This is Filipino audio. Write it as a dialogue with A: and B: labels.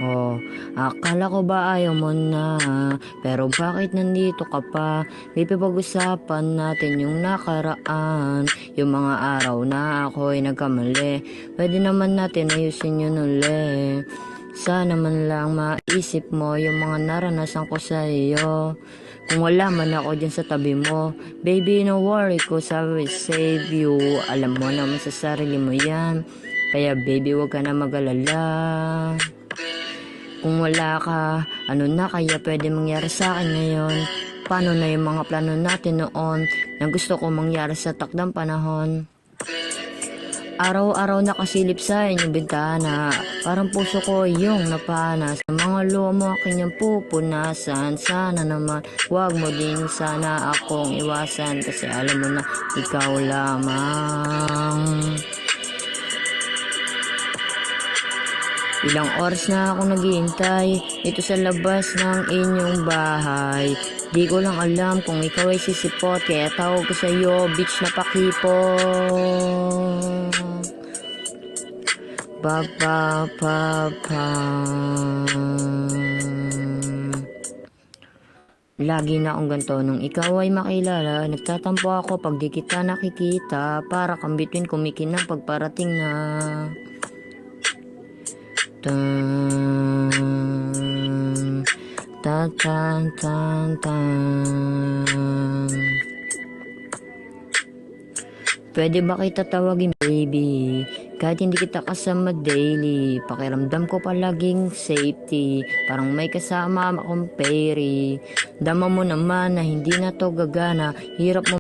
A: Oh, akala ko ba ayaw mo na? Pero bakit nandito ka pa? Baby, pag-usapan natin yung nakaraan. Yung mga araw na ako'y nagkamali. Pwede naman natin ayusin yun uli. Sana man lang maisip mo yung mga naranasan ko sa iyo. Kung wala man ako dyan sa tabi mo, baby, no worry, cause I will save you. Alam mo naman sa sarili mo yan. Kaya baby, wag ka na mag-alala. Kung wala ka, ano na kaya pwede mangyari sa akin ngayon? Paano na yung mga plano natin noon na gusto ko mangyari sa takdang panahon? Araw-araw nakasilip sa inyong bintana, parang puso ko yung napana. Sa mga luha mo aking yung pupunasan. Sana naman wag mo din sana akong iwasan, kasi alam mo na ikaw lamang. Ilang oras na ako naghihintay ito sa labas ng inyong bahay. Di ko lang alam kung ikaw ay sisipot, kaya tawag ko sa'yo, bitch na pakipo. Ba ba ba ba. Lagi na akong ganito nung ikaw ay makilala. Nagtatampo ako pag di kita nakikita, para kang bituin kumikinang pagparating na. Tan tan tan tan tan. Pwede ba kita tawagin baby? Kahit hindi kita kasama daily, pakiramdam ko palaging safety. Parang may kasama akong peri. Dama mo naman na hindi na to gagana. Hirap mo